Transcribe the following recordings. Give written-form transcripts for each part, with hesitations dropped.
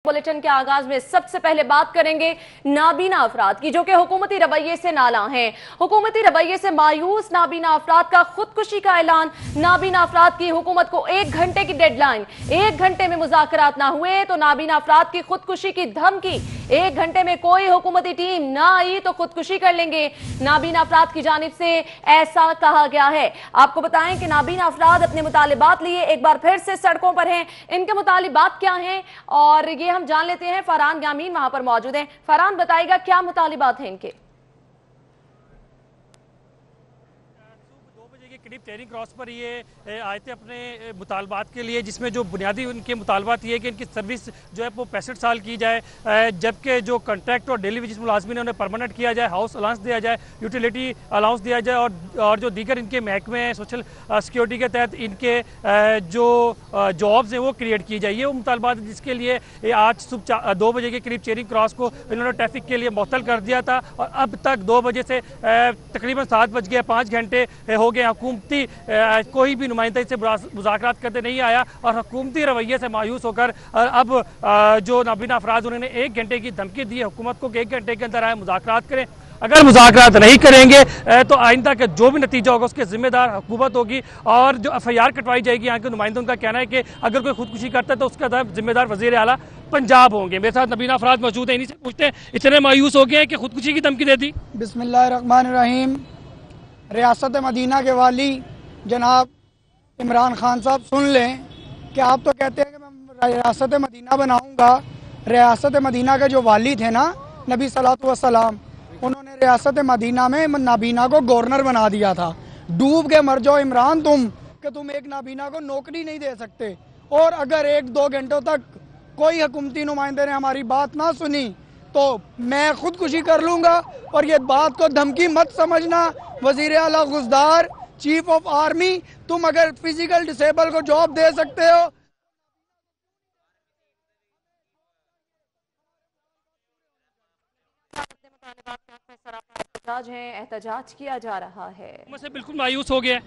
Bulletin के आगाज में सबसे पहले बात करेंगे नाबीना अफराद की, जो कि हुकूमती रवैये से नाला हैं। हुकूमती रवैये से मायूस नाबीना अफराद का खुदकुशी का ऐलान। नाबीना अफराद की हुकूमत को 1 घंटे की डेडलाइन, 1 घंटे में मुज़ाकरात ना हुए तो नाबीना अफराद की खुदकुशी की धमकी। 1 घंटे में कोई हुकूमती टीम ना आई तो खुदकुशी कर लेंगे, नाबीना अफराद की जानिब से ऐसा कहा गया है। आपको बताएं कि नाबीना अफराद अपने मुतालिबात लिए एक बार फिर से सड़कों पर हैं। इनके मुतालिबात क्या हैं और ये हम जान लेते हैं। फरहान यामीन वहां पर मौजूद हैं। फरहान, बताइएगा क्या मुतालिबात हैं इनके? 2 बजे के करीब चेरिंग क्रॉस पर ये आए थे अपने मुतालबात के लिए, जिसमें जो बुनियादी उनके मुतालबात ये है कि इनकी सर्विस जो है वो 65 साल की जाए, जबकि जो कॉन्ट्रैक्ट और डेली वेजेस मुलाजमीन है उन्हें परमानेंट किया जाए, हाउस अलाउंस दिया जाए, यूटिलिटी अलाउंस दिया जाए और जो दीगर इनके महकमे हैं सोशल सिक्योरिटी के तहत इनके जो जॉब्स हैं वो क्रिएट की जाए। ये वो मुतालबात जिसके लिए आज सुबह 2 बजे के करीब चेरिंग क्रॉस को इन्होंने ट्रैफिक के लिए मुअत्तल कर दिया था और अब तक 2 बजे से तकरीबन 7 बज गए, 5 घंटे हो गए। हुकूमती कोई भी नुमाइंदा इससे मुज़ाकरात करते नहीं आया और हुकूमती रवैये से मायूस होकर अब जो नाबीना अफराद उन्होंने 1 घंटे की धमकी दी है हुकूमत को कि 1 घंटे के अंदर आए मुज़ाकरात करें। अगर मुज़ाकरात नहीं करेंगे तो आइंदा का जो भी नतीजा होगा उसके जिम्मेदार हुकूमत होगी और जो FIR कटवाई जाएगी। यहाँ के नुमाइंदों का कहना है कि अगर कोई खुदकुशी करता है तो उसका जिम्मेदार वज़ीर आला पंजाब होंगे। मेरे साथ नबीना अफराद मौजूद हैं, इन्हीं से पूछते हैं इतने मायूस हो गए हैं कि खुदकुशी की धमकी दे दी। बिस्मिल्लाहिर्रहमानिर्रहीम। रियासत मदीना के वाली जनाब इमरान खान साहब, सुन लें कि आप तो कहते हैं कि मैं रियासत मदीना बनाऊंगा। रियासत मदीना के जो वाली थे ना, नबी सल्लल्लाहु अलैहि वसल्लम, उन्होंने रियासत मदीना में नाबीना को गवर्नर बना दिया था। डूब के मर जाओ इमरान तुम, कि तुम एक नाबीना को नौकरी नहीं दे सकते। और अगर 1-2 घंटों तक कोई हुकूमती नुमाइंदे ने हमारी बात ना सुनी तो मैं खुदकुशी कर लूँगा। और ये बात को धमकी मत समझना। वज़ीर आला गुज़दार, चीफ ऑफ आर्मी, तुम अगर फिजिकल डिसेबल को जॉब दे सकते हो एहतजाज किया जा रहा है। मुझसे बिल्कुल मायूस हो गया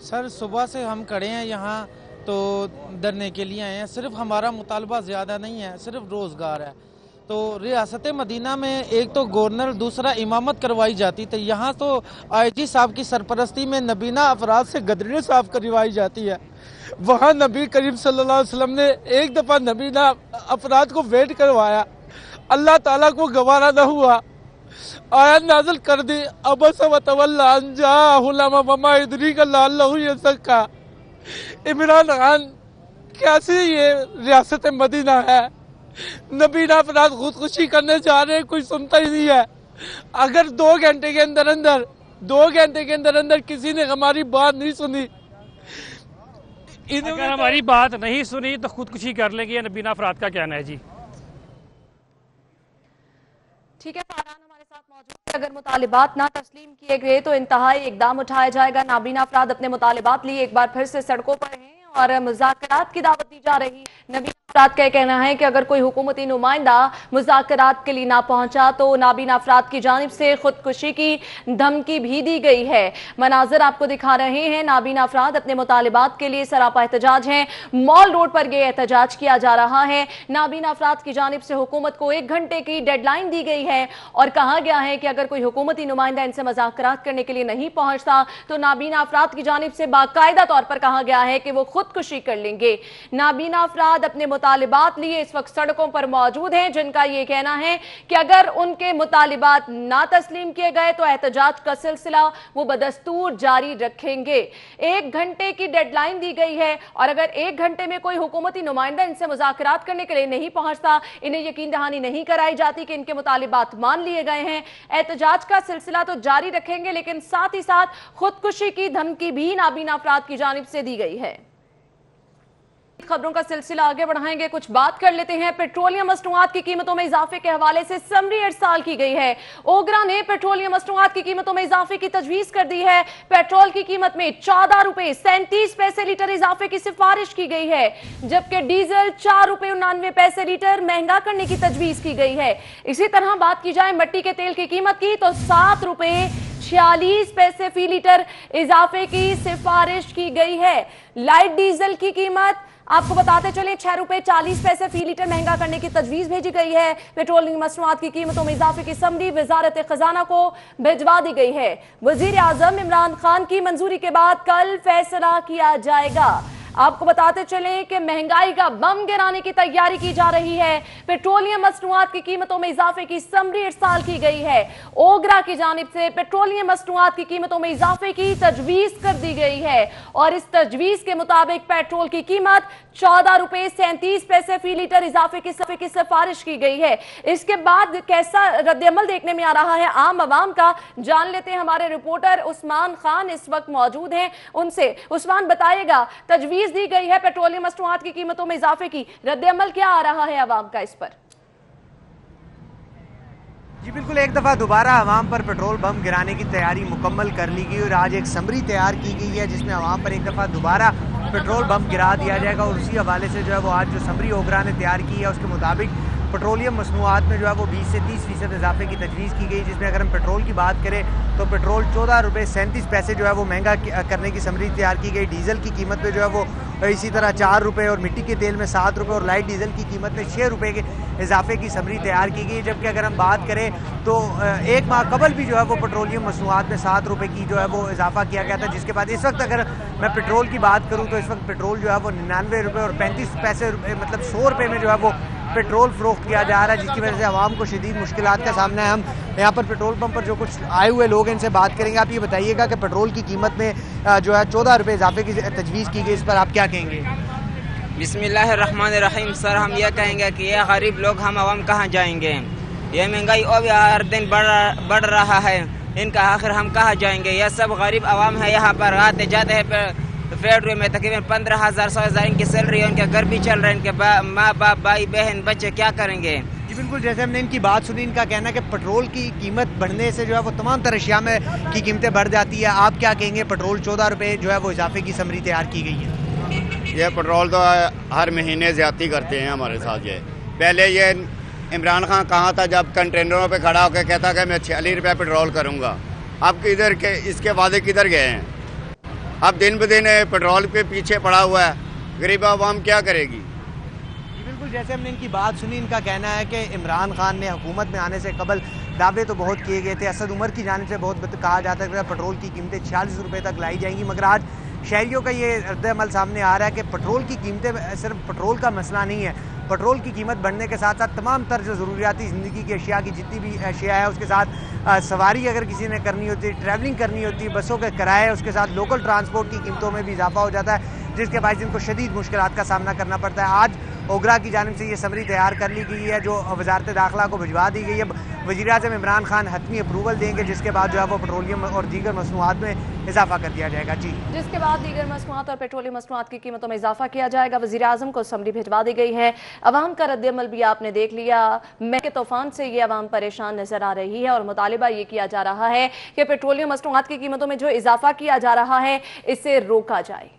सर। सुबह से हम खड़े हैं यहाँ तो धरने के लिए आए हैं। सिर्फ हमारा मुतालबा ज़्यादा नहीं है, सिर्फ रोज़गार है। तो रियासत मदीना में एक तो गवर्नर, दूसरा इमामत करवाई जाती थी। यहाँ तो IG साहब की सरपरस्ती में नबीना अफराद से गदरी साफ करवाई जाती है। वहाँ नबी करीम सल्लल्लाहु अलैहि वसल्लम ने एक दफ़ा नबीना अफराद को वेट करवाया, अल्लाह ताला को गवारा न हुआ, आयत नाज़िल कर दी, अबस व तवल्ला अन जाअहुल वमा युद्रिक लअल्लहु यज़क्का। इमरान खान, कैसी ये रियासत मदीना है? नबीना अफराद खुदकुशी करने जा रहे हैं, कोई सुनता ही नहीं है। अगर 2 घंटे के अंदर किसी ने हमारी बात नहीं सुनी, अगर हमारी बात नहीं सुनी तो खुदकुशी कर लेंगे, नबीना अफराद का कहना है। जी ठीक है, फरहान हमारे साथ मौजूद है। अगर मुतालिबात ना तस्लीम किए गए तो इंतहाई इकदाम उठाया जाएगा। नाबीना अफराद अपने मुतालिबात लिए एक बार फिर से सड़कों पर हैं और मुज़ाकरात की दावत दी जा रही। नबीना अफराद का कहना है कि अगर कोई हुकूमती नुमाइंदा मुज़ाकरात के लिए ना पहुंचा तो नाबीना अफराद की जानिब से खुदकुशी की धमकी भी दी गई है। मनाजिर आपको दिखा रहे हैं। नाबीना अफराद अपने मुतालिबात के लिए सरापा एहतजाज हैं। मॉल रोड पर यह एहतजाज किया जा रहा है। नाबीना अफराद की जानिब से हुकूमत को 1 घंटे की डेडलाइन दी गई है और कहा गया है कि अगर कोई हुकूमती नुमाइंदा इनसे मुज़ाकरात करने के लिए नहीं पहुंचता तो नाबीना अफराद की जानिब से बाकायदा तौर पर कहा गया है कि वो खुदकुशी कर लेंगे। नाबीना अफराद अपने मुतालिबात लिए इस वक्त सड़कों पर मौजूद हैं, जिनका यह कहना है कि अगर उनके मुतालिबात ना तस्लीम किए गए तो एहतजाज का सिलसिला वो बदस्तूर जारी रखेंगे। 1 घंटे की डेडलाइन दी गई है और अगर 1 घंटे में कोई हुकूमती नुमाइंदा इनसे मुज़ाकरात करने के लिए नहीं पहुंचता, इन्हें यकीन दहानी नहीं कराई जाती कि इनके मुतालिबात मान लिए गए हैं, एहतजाज का सिलसिला तो जारी रखेंगे, लेकिन साथ ही साथ खुदकुशी की धमकी भी नाबीना अफराद की जानिब से दी गई है। खबरों का सिलसिला आगे बढ़ाएंगे, कुछ बात कर लेते हैं। पेट्रोलियम मसनूआत की कीमतों में इजाफे के हवाले से समरी इरसाल की गई है। ओगरा ने पेट्रोलियम मसनूआत की कीमतों में इजाफे की तजवीज कर दी है। पेट्रोल की कीमत में 14 रुपए 37 पैसे लीटर इजाफे की सिफारिश की गई है, जबकि डीजल 4 रुपए 99 पैसे लीटर महंगा करने की तजवीज की गई है। इसी तरह बात की जाए मट्टी के तेल की कीमत की तो 7 रुपए 46 पैसे फी लीटर इजाफे की सिफारिश की गई है। लाइट डीजल की कीमत आपको बताते चलें 6 रुपए 40 पैसे फी लीटर महंगा करने की तजवीज भेजी गई है। पेट्रोलियम मसनूआत की कीमतों में इजाफे की समरी वजारत खजाना को भिजवा दी गई है। वजीर आजम इमरान खान की मंजूरी के बाद कल फैसला किया जाएगा। आपको बताते चलें कि महंगाई का बम गिराने की तैयारी की जा रही है। पेट्रोलियम मसनूआत की कीमतों में इजाफे की समरी इरसाल की गई है। ओगरा की जानिब से पेट्रोलियम मसनूआत की कीमतों में इजाफे की तजवीज कर दी गई है और इस तजवीज के मुताबिक पेट्रोल की कीमत 14 रुपए 37 पैसे फी लीटर इजाफे की सिफारिश की गई है। इसके बाद कैसा रद्दअमल देखने में आ रहा है आम आवाम का, जान लेते हैं। हमारे रिपोर्टर उस्मान खान इस वक्त मौजूद हैं, उनसे। उस्मान, बताइएगा, तजवीज दी गई है पेट्रोलियम मसनूआत की कीमतों में इजाफे की, रद्दअमल क्या आ रहा है आवाम का इस पर? जी बिल्कुल, एक दफ़ा दोबारा आवाम पर पेट्रोल बम गिराने की तैयारी मुकम्मल कर ली गई और आज एक समरी तैयार की गई है जिसमें आवाम पर एक दफ़ा दोबारा पेट्रोल बम गिरा दिया जाएगा। और उसी हवाले से जो है वो आज जो समरी ओगरा ने तैयार की है उसके मुताबिक पेट्रोलियम मसनूआत में जो है वो 20 से 30% इजाफे की तजवीज़ की गई, जिसमें अगर हम पेट्रोल की बात करें तो पेट्रोल 14 रुपये 37 पैसे जो है वो महंगा करने की समरी तैयार की गई। डीजल की कीमत में जो है वो इसी तरह 4 रुपये और मिट्टी के तेल में 7 रुपये और लाइट डीजल की कीमत में 6 रुपये के इजाफे की समरी तैयार की गई। जबकि अगर हम बात करें तो एक माह कबल भी जो है वो पेट्रोलियम मसनूआत में 7 रुपये की जो है वो इजाफा किया गया था, जिसके बाद इस वक्त अगर मैं पेट्रोल की बात करूँ तो इस वक्त पेट्रोल जो है वो 99 रुपये और 35 पैसे मतलब 100 रुपये में जो है वो पेट्रोल फरोख्त किया जा रहा है, जिसकी वजह से आवाम को शदीद मुश्किलात का सामना है। हम यहाँ पर पेट्रोल पंप पर जो कुछ आए हुए लोग हैं इनसे बात करेंगे। आप ये बताइएगा कि पेट्रोल की कीमत में जो है 14 रुपये इजाफे की तजवीज़ की गई, इस पर आप क्या कहेंगे? बिस्मिल्लाहिर्रहमानिर्रहीम। सर, हम ये कहेंगे कि ये गरीब लोग हम आवाम कहाँ जाएंगे? ये महंगाई और भी हर दिन बढ़ रहा है, इनका आखिर हम कहाँ जाएंगे? ये सब गरीब आवाम है, यहाँ पर आते जाते हैं। फेडरल में तकरीबन 15,000 16,000 इनकी सैलरी है, उनके घर भी चल रहे हैं, इनके माँ बाप भाई बहन बच्चे क्या करेंगे? जी बिल्कुल, जैसे हमने इनकी बात सुनी, इनका कहना है कि पेट्रोल की कीमत बढ़ने से जो है वो तमाम तरह अशिया में की कीमतें बढ़ जाती है। आप क्या कहेंगे? पेट्रोल 14 रुपये जो है वो इजाफे की समरी तैयार की गई है। ये पेट्रोल तो हर महीने ज़्यादती करते हैं हमारे साथ। ये पहले ये इमरान खान कहाँ था जब कंटेनरों पे खड़ा होकर कहता कि मैं 46 रुपये पेट्रोल करूँगा। अब किधर के इसके वादे किधर गए हैं? अब दिन ब दिन पेट्रोल पे पीछे पड़ा हुआ है, गरीब आवाम क्या करेगी? बिल्कुल, जैसे हमने इनकी बात सुनी, इनका कहना है कि इमरान खान ने हुकूमत में आने से कबल दावे तो बहुत किए गए थे। असद उमर की जानिब से बहुत कहा जाता है कि पेट्रोल की कीमतें 46 रुपये तक लाई जाएंगी, मगर आज शहरियों का ये रद्द-ए-अमल सामने आ रहा है कि पेट्रोल की कीमतें सिर्फ पेट्रोल का मसला नहीं है। पेट्रोल की कीमत बढ़ने के साथ साथ तमाम तर्ज ज़रूरियाती ज़िंदगी की अशिया की जितनी भी अशिया है, उसके साथ सवारी अगर किसी ने करनी होती है, ट्रैवलिंग करनी होती है, बसों के किराए, उसके साथ लोकल ट्रांसपोर्ट की कीमतों में भी इजाफा हो जाता है, जिसके बायस इनको शदीद मुश्किलात का सामना करना पड़ता है। आज ओगरा की जानिब से ये समरी तैयार कर ली गई है जो वजारत दाखिला को भिजवा दी गई है। वज़ीर आज़म इमरान खान हतमी अप्रूवल देंगे, जिसके बाद जो है वो पेट्रोलियम और दीगर मसनूआत में इजाफा कर दिया जाएगा। जी, जिसके बाद दीगर मसनूआत और पेट्रोलियम मसनूआत की कीमतों में इजाफा किया जाएगा। वज़ीर आज़म को समरी भिजवा दी गई है। अवाम का रद्द-ए-अमल भी आपने देख लिया। महंगाई के तूफान से ये अवाम परेशान नजर आ रही है और मुतालिबा ये किया जा रहा है कि पेट्रोलियम मसनूआत की कीमतों में जो इजाफा किया जा रहा है इसे रोका जाए।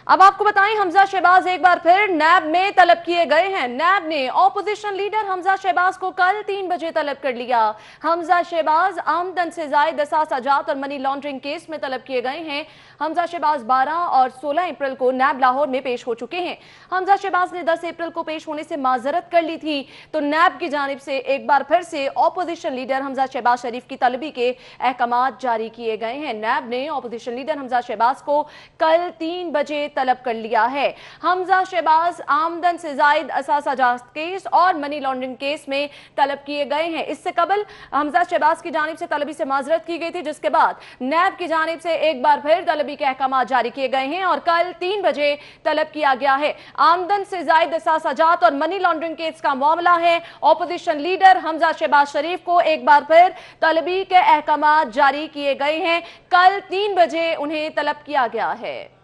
अब आपको बताएं, हमजा शहबाज एक बार फिर नैब में तलब किए गए हैं। नैब ने ऑपोजिशन लीडर हमजा शहबाज को कल 3 बजे तलब कर लिया। हमजा शहबाज आमदन से जायद असासाजात और मनी लॉन्ड्रिंग केस में तलब किए गए हैं। हमजा शहबाज 12 और 16 अप्रैल को नैब लाहौर में पेश हो चुके हैं। हमजा शहबाज ने 10 अप्रैल को पेश होने से माजरत कर ली थी, तो नैब की जानिब से एक बार फिर से ऑपोजिशन लीडर हमजा शहबाज शरीफ की तलबी के अहकामात जारी किए गए हैं। नैब ने ऑपोजिशन लीडर हमजा शहबाज को कल 3 बजे तलब कर लिया है। हमजा शहबाज आमदन से जायद असासाजात केस और मनी लॉन्ड्रिंग केस में तलब किए गए हैं। इससे कबल हमजा शहबाज की जानिब से तलबी से माजरत की गई थी, जिसके बाद नैब की जानिब से एक बार फिर तलबी के अहकाम जारी किए गए हैं और कल 3 बजे तलब किया गया है। आमदन से जायद असासाजात और मनी लॉन्ड्रिंग केस का मामला है। ऑपोजिशन लीडर हमजा शहबाज शरीफ को एक बार फिर तलबी के अहकाम जारी किए गए हैं। कल 3 बजे उन्हें तलब किया गया है।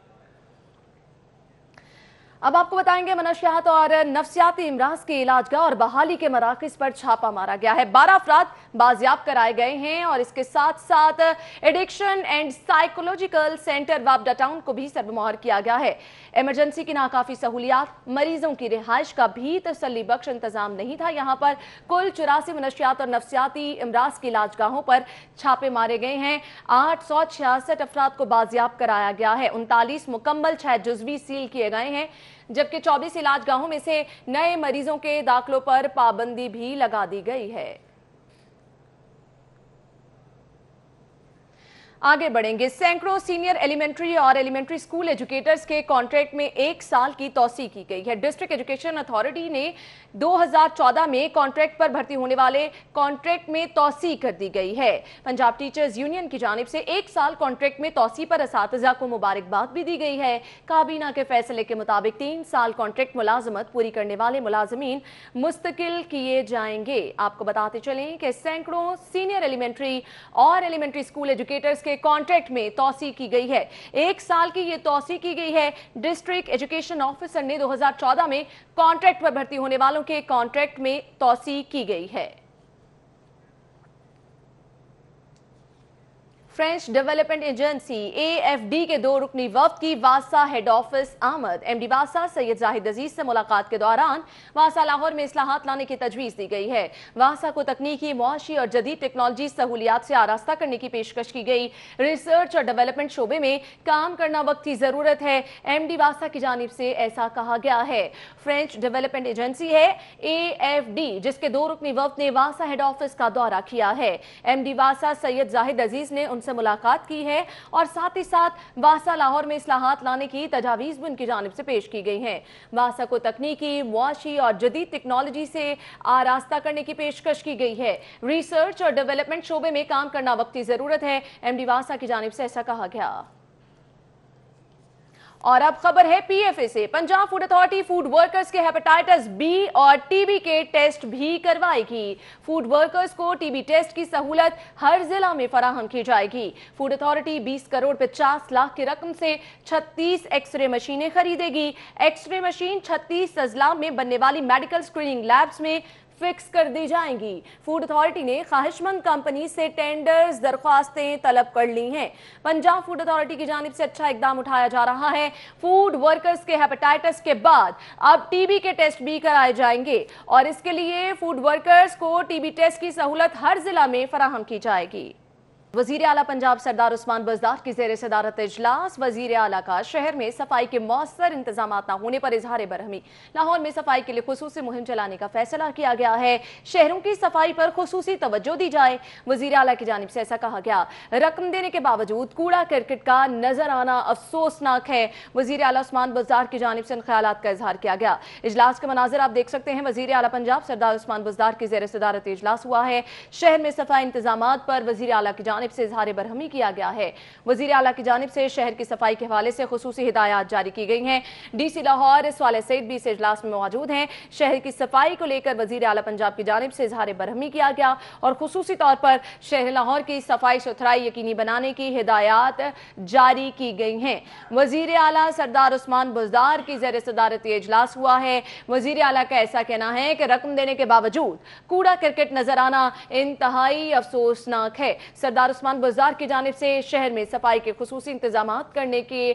अब आपको बताएंगे मनशियात और नफ्सियाती इमराज के इलाजगाह और बहाली के मराकज पर छापा मारा गया है। 12 अफराद बाजियाब कराए गए हैं और इसके साथ साथ addiction and psychological centre Wapda town को भी सरबमोहर किया गया है। इमरजेंसी की नाकाफी सहूलियात, मरीजों की रिहाइश का भी तसल्ली बख्श इंतजाम नहीं था। यहाँ पर कुल 84 मनशियात और नफ्सियाती इमराज की इलाजगाहों पर छापे मारे गए हैं। 866 अफराद को बाजियाब कराया गया है। 39 मुकम्मल, 6 जुज़वी सील किए गए हैं, जबकि 24 इलाजगाहों में से नए मरीजों के दाखिलों पर पाबंदी भी लगा दी गई है। आगे बढ़ेंगे। सैकड़ों सीनियर एलिमेंट्री और एलिमेंट्री स्कूल एजुकेटर्स के कॉन्ट्रैक्ट में 1 साल की तौसीह की गई है। डिस्ट्रिक्ट एजुकेशन अथॉरिटी ने 2014 में कॉन्ट्रैक्ट पर भर्ती होने वाले कॉन्ट्रैक्ट में तौसीह कर दी गई है। पंजाब टीचर्स यूनियन की जानिब से 1 साल कॉन्ट्रैक्ट में तौसीह पर असातिज़ा को मुबारकबाद भी दी गई है। काबीना के फैसले के मुताबिक 3 साल कॉन्ट्रैक्ट मुलाजमत पूरी करने वाले मुलाजमीन मुस्तकिल किए जाएंगे। आपको बताते चलें कि सैकड़ों सीनियर एलिमेंट्री और एलिमेंट्री स्कूल एजुकेटर्स के कॉन्ट्रैक्ट में तौसीह की गई है। 1 साल की ये तौसीह की गई है। डिस्ट्रिक्ट एजुकेशन ऑफिसर ने 2014 में कॉन्ट्रैक्ट पर भर्ती होने वालों के कॉन्ट्रैक्ट में तौसीह की गई है। फ्रेंच डेवलपमेंट एजेंसी AFD के 2 रुकनी वफ्द की वासा हेड ऑफिस आमद। MD वासा सैयद जाहिद अजीज से मुलाकात के दौरान वासा लाहौर में इस्लाहात लाने की तजवीज़ दी गई है। वासा को तकनीकी, मुआशी और जदीद टेक्नोलॉजी सहूलियात से आरास्ता करने की पेशकश की गई। रिसर्च और डेवलपमेंट शोबे में काम करना वक्त की ज़रूरत है। MD वासा की जानिब से ऐसा कहा गया है। फ्रेंच डेवलपमेंट एजेंसी है AFD, जिसके 2 रुकनी वफ्द ने वासा हेड ऑफिस का दौरा किया है। MD वासा सैयद जाहिद अजीज ने उनसे मुलाकात की है और साथ ही साथ वासा लाहौर में इस्लाहात लाने की तजावीज़ भी उनकी जानिब से पेश की गई हैं। वासा को तकनीकी, मुआशी और जदीद टेक्नोलॉजी से आरास्ता करने की पेशकश की गई है। रिसर्च और डेवलपमेंट शोबे में काम करना वक्त की ज़रूरत है। MD वासा की जानिब से ऐसा कहा गया। और अब खबर है PFA से। Punjab food authority food workers के हेपेटाइटिस B और TB के टेस्ट भी करवाएगी। फूड वर्कर्स को TB टेस्ट की सहूलत हर जिला में फराहम की जाएगी। फूड अथॉरिटी 20 करोड़ 50 लाख की रकम से 36 एक्सरे मशीनें खरीदेगी। एक्सरे मशीन 36 अजला में बनने वाली मेडिकल स्क्रीनिंग लैब्स में फिक्स कर दी जाएंगी। फूड अथॉरिटी ने ख्वाहिशमंद कंपनी से टेंडर्स, दरख्वास्तें तलब कर ली हैं। पंजाब फूड अथॉरिटी की जानिब से अच्छा इकदाम उठाया जा रहा है। फूड वर्कर्स के हेपेटाइटिस के बाद अब TB के टेस्ट भी कराए जाएंगे और इसके लिए फूड वर्कर्स को TB टेस्ट की सहूलत हर जिला में फराहम की जाएगी। वजीर आला पंजाब सरदार उस्मान बज़दार की ज़ेर सदारत इजलास। वजीर आला का शहर में सफाई के मौसर इंतजाम न होने पर इजहार बरहमी। लाहौर में सफाई के लिए खुसूसी मुहिम चलाने का फैसला किया गया है। शहरों की सफाई पर खुसूसी तवज्जो दी जाए। वजीर आला की जानिब से ऐसा कहा गया। रकम देने के बावजूद कूड़ा करकट का नजर आना अफसोसनाक है। वजीर आला उस्मान बज़दार की जानिब से इन ख्यालात का इजहार किया गया। इजलास के मनाजिर आप देख सकते हैं। वजीर आला पंजाब सरदार उस्मान बज़दार की ज़ेर सदारत इजलास हुआ है। शहर में सफाई इंतजामात पर वजीर आला की जानिब से इजहार बरहमी किया गया है। वजीर आला की जानिब से शहर की सफाई के हवाले से खुसूसी हिदायत जारी की गई हैं। DC लाहौर स्वाले सईद भी इस इजलास में मौजूद हैं। शहर की सफाई को लेकर वजीर आला पंजाब की जानिब से इजहार बरहमी किया गया और खुसूसी तौर पर शहर लाहौर की सफाई सुथराई यकीनी बनाने की हिदायत जारी की गई हैं। वजीर आला सरदार उस्मान बज़दार की ज़ेर सदारत इजलास हुआ है। वजीर आला का ऐसा कहना है कि रकम देने के बावजूद कूड़ा करकट नजर आना इंतहाई अफसोसनाक है। सरदार उस्मान बज़दार की जानिब से शहर में सफाई के खुसूसी इंतजामात करने के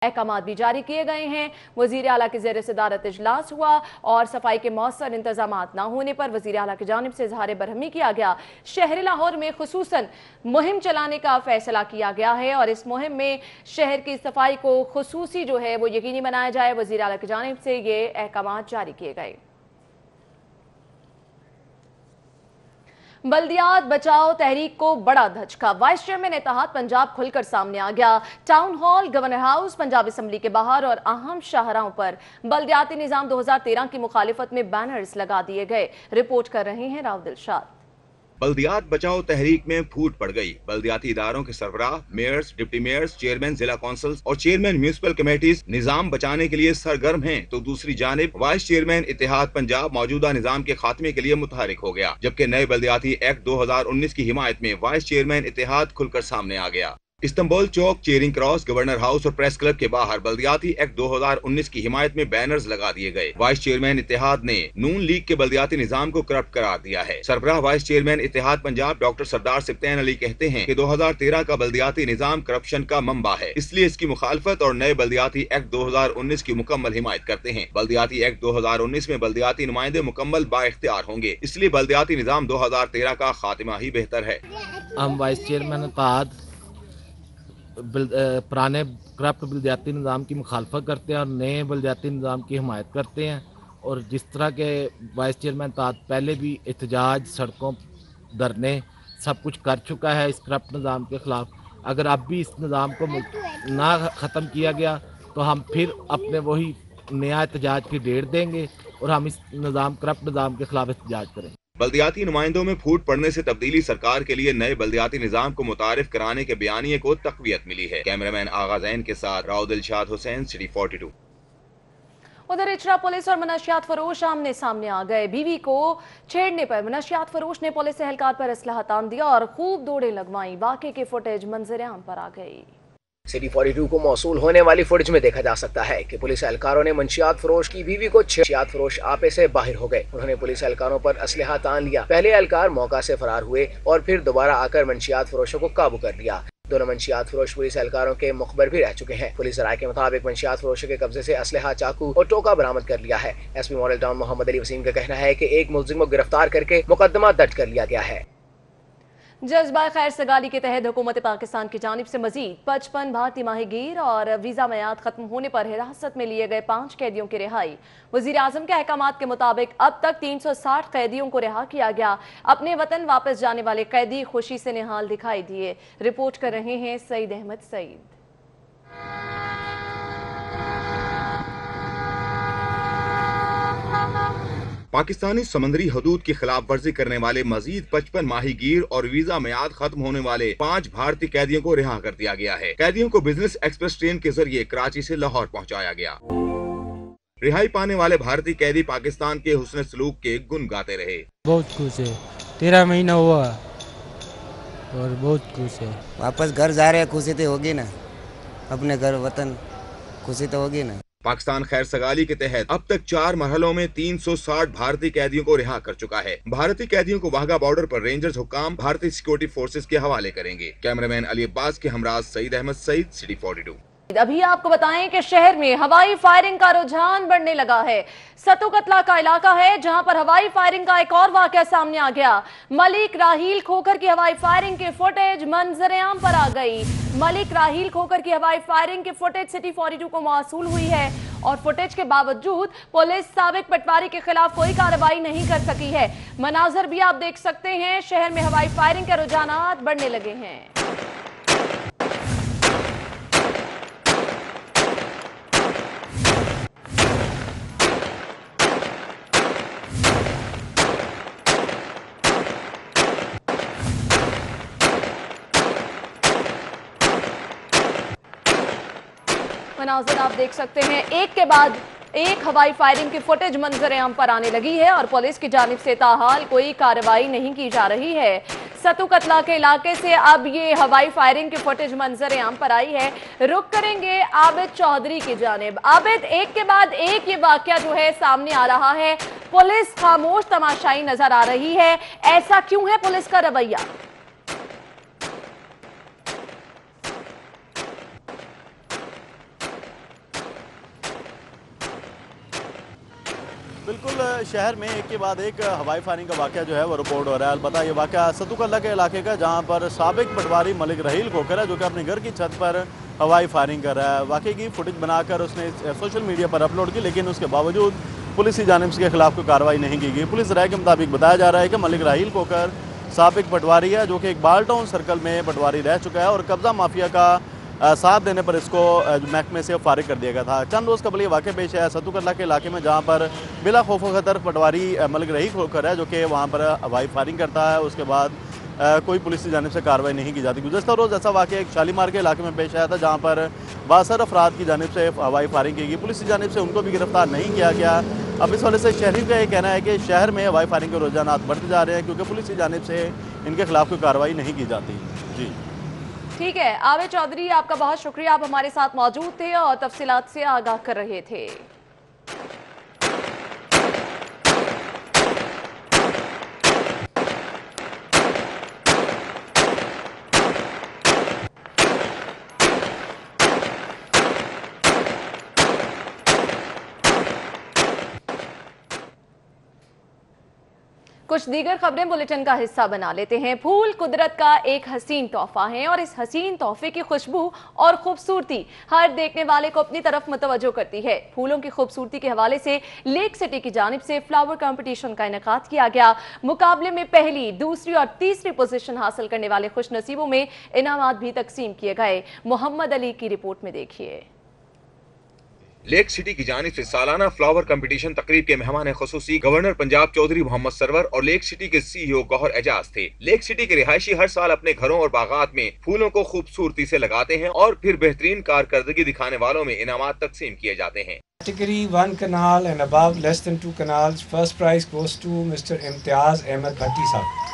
अहकामात भी जारी किए गए हैं। वजीर आला की ज़ेर सदारत इजलास हुआ और सफाई के मौसर इंतजामात न होने पर वजीर आला की जानिब से इजहार बरहमी किया गया। शहर लाहौर में खुसूसन मुहिम चलाने का फैसला किया गया है और इस मुहिम में शहर की सफाई को खुसूसी जो है वो यकीनी बनाया जाए। वजीर आला की जानिब से ये अहकामात जारी किए गए। बल्दियात बचाओ तहरीक को बड़ा धचका। वाइस चेयरमैन इत्तेहाद पंजाब खुलकर सामने आ गया। Town hall, governor house, Punjab assembly के बाहर और अहम शाहराहों पर बल्दियाती निजाम 2013 की मुखालिफत में बैनर्स लगा दिए गए। रिपोर्ट कर रहे हैं राव दिलशाद। बल्दियात बचाओ तहरीक में फूट पड़ गई। बल्दियाती इदारों के सरबराह, मेयर्स, डिप्टी मेयर्स, चेयरमैन जिला कौंसिल्स और चेयरमैन म्यूनिसिपल कमेटीज निजाम बचाने के लिए सरगर्म हैं, तो दूसरी जानिब वाइस चेयरमैन इत्तेहाद पंजाब मौजूदा निजाम के खात्मे के लिए मुतहरिक हो गया, जबकि नए बल्दियाती एक्ट 2019 की हिमायत में वाइस चेयरमैन इत्तेहाद खुलकर सामने आ गया। इस्तांबुल चौक, चेरिंग क्रॉस, गवर्नर हाउस और प्रेस क्लब के बाहर बल्दियाती एक्ट 2019 की हिमायत में बैनर्स लगा दिए गए। वाइस चेयरमैन इत्तेहाद ने नून लीग के बल्दियाती निजाम को करप्ट करार दिया है। सरबराह वाइस चेयरमैन इत्तेहाद पंजाब डॉक्टर सरदार सिफ्तैन अली कहते हैं कि 2013 का बल्दियाती निजाम करप्शन का मंबा है, इसलिए इसकी मुखालफत और नए बल्दियाती एक्ट 2019 की मुकम्मल हिमायत करते हैं। बल्दियाती एक्ट 2019 में बल्दियाती नुमाइंदे मुकम्मल बाइख्तियार होंगे, इसलिए बल्दियाती निजाम 2013 का खात्मा ही बेहतर है। हम वाइस चेयरमैन इत्तेहाद पुराने करप्ट बल्दियाती निज़ाम की मुखालफत करते हैं और नए बल्दियाती निज़ाम की हिमायत करते हैं। और जिस तरह के वाइस चेयरमैन इत्तेहाद पहले भी एहतजाज, सड़कों, धरने सब कुछ कर चुका है इस करप्ट निज़ाम के ख़िलाफ़, अगर अब भी इस निज़ाम को ना ख़त्म किया गया तो हम फिर अपने वही नया एहतजाज की डेट देंगे और हम इस करप्ट निज़ाम के ख़िलाफ़ एहतजाज करेंगे। बल्दियाती नुमाइंदों में फूट पड़ने से तब्दीली सरकार के लिए नए बल्दियाती निजाम को मुतारिफ कराने के बयानिए को तक़वियत मिली है। कैमरामैन आगा ज़ैन के साथ राव दिलशाद हुसैन, सिटी 42। उधर इचरा पुलिस और मनशियात फरोश आमने सामने आ गए। बीवी को छेड़ने पर मनशियात फरोश ने पुलिस एहलकार पर असलहा तान दिया और खूब दौड़े लगवाई। वाक़े की फुटेज मंजर आम पर आ गई। सिटी 42 को मौसूल होने वाली फुटेज में देखा जा सकता है कि पुलिस एहलकारों ने मंशियात फरोश की बीवी को मंशियात फरोश आपे से बाहर हो गए। उन्होंने पुलिस एहलकारों पर असलहा तान लिया। पहले एहलकार मौका से फरार हुए और फिर दोबारा आकर मंशियात फरोशों को काबू कर लिया। दोनों मंशियात फरोश पुलिस एहलकारों के मुखबर भी रह चुके हैं। पुलिस राय के मुताबिक मंशियात फरोशों के कब्जे से असलहा, चाकू और टोका बरामद कर लिया है। SP model town Mohammad Ali Waseem का कहना है कि एक मुलजिम को गिरफ्तार करके मुकदमा दर्ज कर लिया गया है। जज्बा खैर सगाली के तहत हुकूमत पाकिस्तान की जानिब से मजीद 55 भारतीय माहीगीर और वीज़ा मियाद खत्म होने पर हिरासत में लिए गए 5 कैदियों की रिहाई। वज़ीर आज़म के अहकामात के मुताबिक अब तक 360 कैदियों को रिहा किया गया। अपने वतन वापस जाने वाले कैदी खुशी से निहाल दिखाई दिए। रिपोर्ट कर रहे हैं सईद अहमद सईद। पाकिस्तानी समंदरी हदूद की खिलाफ वर्जी करने वाले मजीद 55 माहीगीर और वीजा मियाद खत्म होने वाले 5 भारतीय कैदियों को रिहा कर दिया गया है। कैदियों को बिजनेस एक्सप्रेस ट्रेन के जरिए कराची से लाहौर पहुंचाया गया। रिहाई पाने वाले भारतीय कैदी पाकिस्तान के हुस्न सलूक के गुण गाते रहे। बहुत खुश है, 13 महीना हुआ और बहुत खुश है। वापस घर जा रहे हैं, खुशी तो होगी ना, अपने घर वतन खुशी तो होगी ना। पाकिस्तान खैर सगाली के तहत अब तक 4 मरहलों में 360 भारतीय कैदियों को रिहा कर चुका है। भारतीय कैदियों को वाघा बॉर्डर पर रेंजर्स हुकाम भारतीय सिक्योरिटी फोर्सेस के हवाले करेंगे। कैमरामैन अली अब्बास के हमरा सईद अहमद सईद, सिटी 42। अभी आपको बताएं कि शहर में हवाई फायरिंग का रुझान बढ़ने लगा है। सतु कतला का इलाका है जहां पर हवाई फायरिंग का एक और वाकया सामने आ गया। मलिक राहील खोखर की हवाई फायरिंग की फुटेज मंजर-ए-आम पर आ गई। मलिक राहील खोखर की हवाई फायरिंग की फुटेज सिटी 42 को मौसूल हुई है और फुटेज के बावजूद पुलिस साबिक पटवारी के खिलाफ कोई कार्रवाई नहीं कर सकी है। मनाजर भी आप देख सकते हैं, शहर में हवाई फायरिंग के रुझानात बढ़ने लगे हैं। मनाज़िर आप देख सकते हैं, एक के बाद एक हवाई फायरिंग की फुटेज मंजर-ए-आम पर आने लगी है और पुलिस की जानिब से ताहाल कोई कार्रवाई नहीं की जा रही है। सतु कतला के इलाके से अब ये हवाई फायरिंग की फुटेज मंजर-ए-आम पर आई है। रुक करेंगे आबिद चौधरी की जानिब। आबिद, एक के बाद एक ये वाकया जो है सामने आ रहा है, पुलिस खामोश तमाशाई नजर आ रही है, ऐसा क्यों है पुलिस का रवैया? बिल्कुल, शहर में एक के बाद एक हवाई फायरिंग का वाक़या जो है वो रिपोर्ट हो रहा है। अलबत्ता ये वाक़या सतु कतला के इलाके का, जहाँ पर साबिक पटवारी मलिक राहील खोखर है जो कि अपने घर की छत पर हवाई फायरिंग कर रहा है। वाक़े की फुटेज बनाकर उसने सोशल मीडिया पर अपलोड की, लेकिन उसके बावजूद पुलिस की जानिब से के खिलाफ कोई कार्रवाई नहीं की गई। पुलिस राय के मुताबिक बताया जा रहा है कि मलिक राहील खोखर साबिक पटवारी है जो कि एक बाल टाउन सर्कल में पटवारी रह चुका है और कब्जा माफिया का साथ देने पर इसको महकमे से फारिग कर दिया गया था। चंद रोज़ कबल ये वाक़या पेश है सतु कतला के इलाके में, जहाँ पर बिला खौफ खतर पटवारी मलिक राहील खोखर है जो कि वहाँ पर हवाई फायरिंग करता है। उसके बाद कोई पुलिस की जानिब से कार्रवाई नहीं की जाती। गुज़श्ता रोज़ ऐसा वाक़या एक शालीमार के इलाके में पेश आया था, जहाँ पर 62 अफराद की जानिब से हवाई फायरिंग की गई। पुलिस की जानिब से उनको भी गिरफ्तार नहीं किया गया। अब इस वजह से शहरी का ये कहना है कि शहर में हवाई फायरिंग के रुझानात बढ़ते जा रहे हैं क्योंकि पुलिस की जानिब से इनके खिलाफ कोई कार्रवाई नहीं की जाती। जी ठीक है, आवेद चौधरी, आपका बहुत शुक्रिया, आप हमारे साथ मौजूद थे और तफसीलात से आगाह कर रहे थे। कुछ दीगर खबरें बुलेटिन का हिस्सा बना लेते हैं। फूल कुदरत का एक हसीन तोहफा है और इस हसीन तोहफे की खुशबू और खूबसूरती हर देखने वाले को अपनी तरफ मुतवज्जो करती है। फूलों की खूबसूरती के हवाले से लेक सिटी की जानिब से फ्लावर कंपटीशन का इनेकाद किया गया। मुकाबले में पहली, दूसरी और तीसरी पोजीशन हासिल करने वाले खुश नसीबों में इनामात भी तकसीम किए गए। मोहम्मद अली की रिपोर्ट में देखिए। लेक सिटी की जानिब से सालाना फ्लावर कंपटीशन तकरीब के मेहमान खुसूसी गवर्नर पंजाब चौधरी मोहम्मद सरवर और लेक सिटी के CEO गौहर एजाज थे। लेक सिटी के रिहायशी हर साल अपने घरों और बागात में फूलों को खूबसूरती से लगाते हैं और फिर बेहतरीन कारकर्दगी दिखाने वालों में इनामात तकसीम किए जाते हैं। Category 1 canal and above less than 2 canals, first prize goes to Mr. Imtiaz Ahmed Bhatti sahab.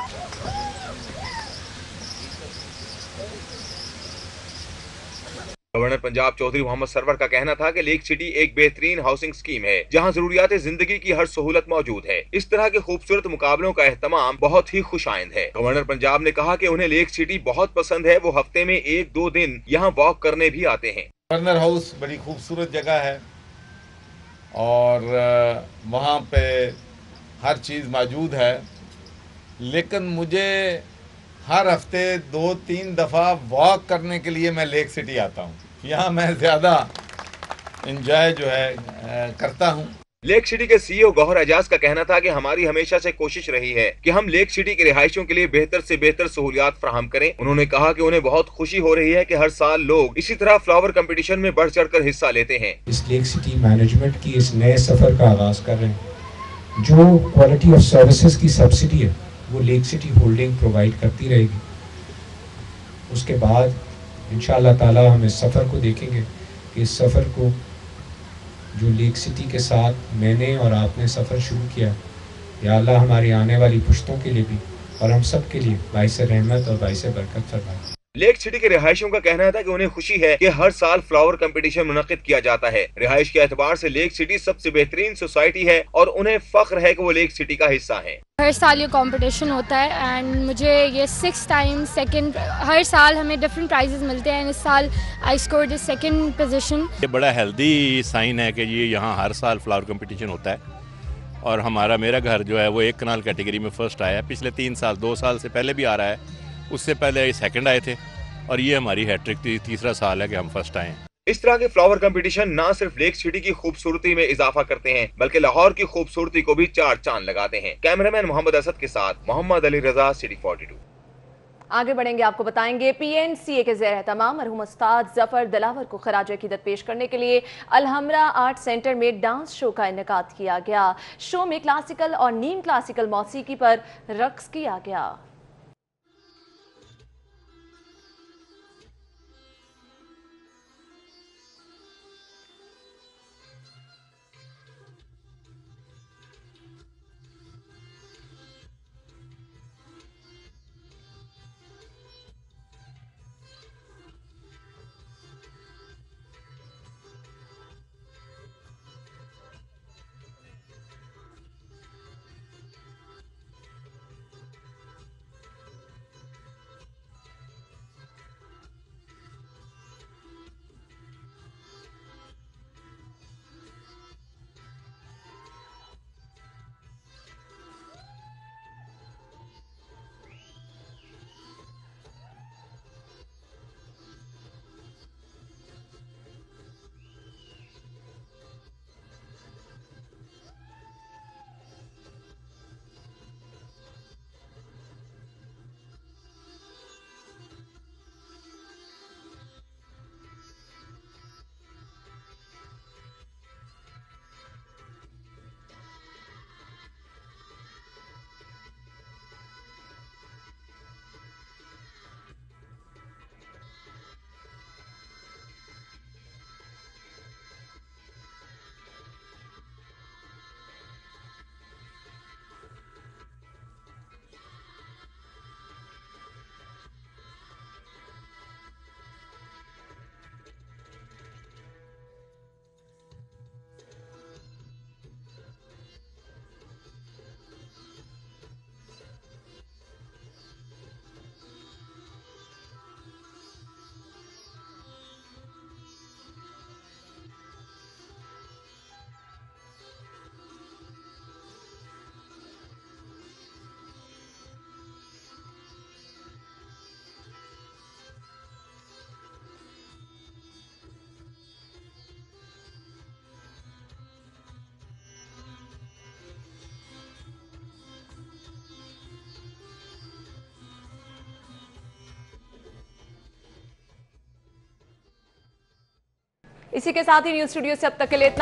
Governor Punjab Chaudhry Mohammad Sarwar का कहना था कि लेक सिटी एक बेहतरीन हाउसिंग स्कीम है जहां जरूरियात जिंदगी की हर सहूलत मौजूद है। इस तरह के खूबसूरत मुकाबलों का एहतमाम बहुत ही खुशाइंद है। गवर्नर पंजाब ने कहा कि उन्हें लेक सिटी बहुत पसंद है। वो हफ्ते में 1-2 दिन यहां वॉक करने भी आते हैं। गवर्नर हाउस बड़ी खूबसूरत जगह है और वहाँ पे हर चीज़ मौजूद है, लेकिन मुझे हर हफ्ते 2-3 दफ़ा वॉक करने के लिए मैं लेक सिटी आता हूँ। यहाँ मैं ज़्यादा इंजॉय जो है करता हूँ। लेक सिटी के CEO गौहर एजाज का कहना था कि हमारी हमेशा से कोशिश रही है कि हम लेक सिटी के रिहायशियों के लिए बेहतर से बेहतर सहूलियात फराहम करें। उन्होंने कहा कि उन्हें बहुत खुशी हो रही है कि हर साल लोग इसी तरह फ्लावर कंपटीशन में बढ़ चढ़ कर हिस्सा लेते हैं। इस लेक सिटी मैनेजमेंट की इस नए सफ़र का आगाज कर रहे हैं। जो क्वालिटी ऑफ सर्विसेज की सब्सिडी है वो लेक सिटी होल्डिंग प्रोवाइड करती रहेगी। उसके बाद इंशाअल्लाह ताला हम इस सफ़र को देखेंगे कि इस सफ़र को जो लेक सिटी के साथ मैंने और आपने सफ़र शुरू किया, या अल्लाह हमारी आने वाली पुश्तों के लिए भी और हम सब के लिए बाइस रहमत और बाइस बरकत फरमाए। लेक सिटी के रिहायशियों का कहना था कि उन्हें खुशी है कि हर साल फ्लावर कंपटीशन मुनक्किद किया जाता है। रिहाइश के एतबार से लेक सिटी सबसे बेहतरीन सोसाइटी है और उन्हें फख्र है कि वो लेक सिटी का हिस्सा है। हर साल ये कंपटीशन होता है एंड मुझे ये 6 टाइम सेकंड, हर साल हमें डिफरेंट प्राइजेस मिलते हैं। इस साल I scored the second position. ये बड़ा हेल्दी साइन है कि ये यहाँ हर साल फ्लावर कंपटीशन होता है और मेरा घर जो है वो 1 कनाल कैटेगरी में फर्स्ट आया है। पिछले 3 साल 2 साल से पहले भी आ रहा है, उससे पहले सेकंड आए थे और ये हमारी हैट्रिक तीसरा साल है कि हम फर्स्ट आए हैं। इस तरह के फ्लावर कंपटीशन ना सिर्फ लेक सिटी की खूबसूरती में इजाफा करते हैं बल्कि लाहौर की खूबसूरती को भी 4 चांद लगाते हैं। कैमरामैन मोहम्मद असद के साथ मोहम्मद अली रजा, सिटी 42। आगे बढ़ेंगे, आपको बताएंगे PNCA के ज़ेर एहतमाम मरहूम उस्ताद जफर दिलावर को खराज अकीदत पेश करने के लिए अलहमरा आर्ट सेंटर में डांस शो का इनेकाद किया गया। शो में क्लासिकल और नीम क्लासिकल मौसीकी पर रक्स किया गया। इसी के साथ ही न्यूज स्टूडियो से अब तक के लिए इतना।